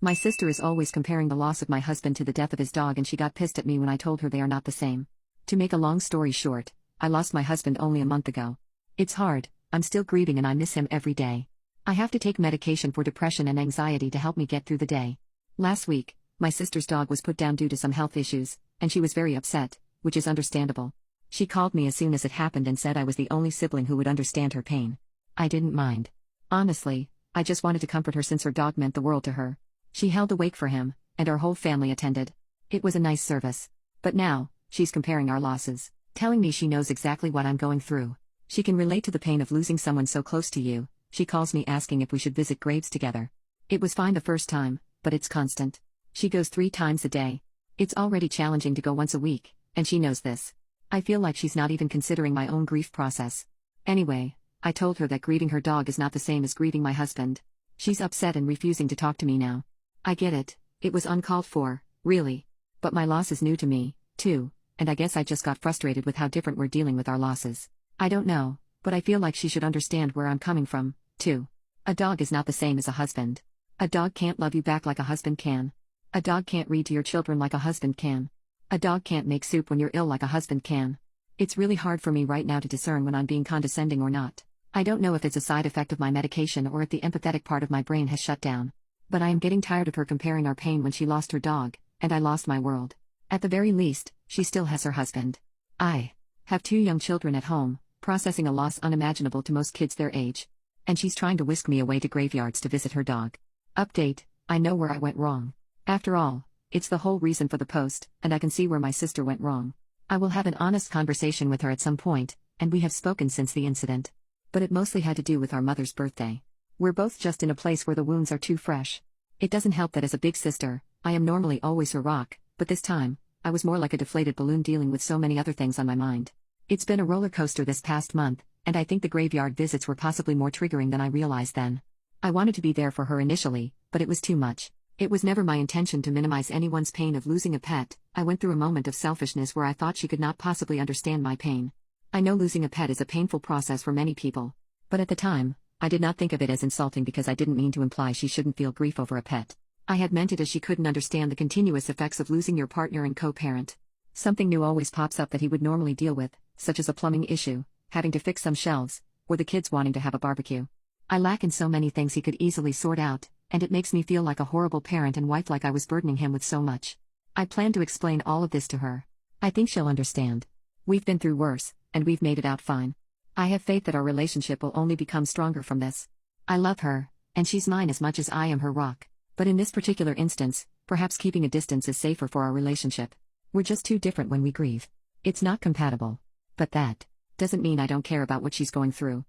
My sister is always comparing the loss of my husband to the death of his dog, and she got pissed at me when I told her they are not the same. To make a long story short, I lost my husband only a month ago. It's hard, I'm still grieving and I miss him every day. I have to take medication for depression and anxiety to help me get through the day. Last week, my sister's dog was put down due to some health issues, and she was very upset, which is understandable. She called me as soon as it happened and said I was the only sibling who would understand her pain. I didn't mind. Honestly, I just wanted to comfort her since her dog meant the world to her. She held the wake for him, and our whole family attended. It was a nice service. But now, she's comparing our losses, telling me she knows exactly what I'm going through. She can relate to the pain of losing someone so close to you. She calls me asking if we should visit graves together. It was fine the first time, but it's constant. She goes 3 times a day. It's already challenging to go once a week, and she knows this. I feel like she's not even considering my own grief process. Anyway, I told her that grieving her dog is not the same as grieving my husband. She's upset and refusing to talk to me now. I get it was uncalled for, really. But my loss is new to me, too, and I guess I just got frustrated with how different we're dealing with our losses. I don't know, but I feel like she should understand where I'm coming from, too. A dog is not the same as a husband. A dog can't love you back like a husband can. A dog can't read to your children like a husband can. A dog can't make soup when you're ill like a husband can. It's really hard for me right now to discern when I'm being condescending or not. I don't know if it's a side effect of my medication or if the empathetic part of my brain has shut down. But I am getting tired of her comparing our pain when she lost her dog, and I lost my world. At the very least, she still has her husband. I have 2 young children at home, processing a loss unimaginable to most kids their age. And she's trying to whisk me away to graveyards to visit her dog. Update, I know where I went wrong. After all, it's the whole reason for the post, and I can see where my sister went wrong. I will have an honest conversation with her at some point, and we have spoken since the incident. But it mostly had to do with our mother's birthday. We're both just in a place where the wounds are too fresh. It doesn't help that as a big sister, I am normally always her rock, but this time, I was more like a deflated balloon dealing with so many other things on my mind. It's been a roller coaster this past month, and I think the graveyard visits were possibly more triggering than I realized then. I wanted to be there for her initially, but it was too much. It was never my intention to minimize anyone's pain of losing a pet. I went through a moment of selfishness where I thought she could not possibly understand my pain. I know losing a pet is a painful process for many people. But at the time, I did not think of it as insulting because I didn't mean to imply she shouldn't feel grief over a pet. I had meant it as she couldn't understand the continuous effects of losing your partner and co-parent. Something new always pops up that he would normally deal with, such as a plumbing issue, having to fix some shelves, or the kids wanting to have a barbecue. I lack in so many things he could easily sort out, and it makes me feel like a horrible parent and wife, like I was burdening him with so much. I plan to explain all of this to her. I think she'll understand. We've been through worse, and we've made it out fine. I have faith that our relationship will only become stronger from this. I love her, and she's mine as much as I am her rock. But in this particular instance, perhaps keeping a distance is safer for our relationship. We're just too different when we grieve. It's not compatible. But that doesn't mean I don't care about what she's going through.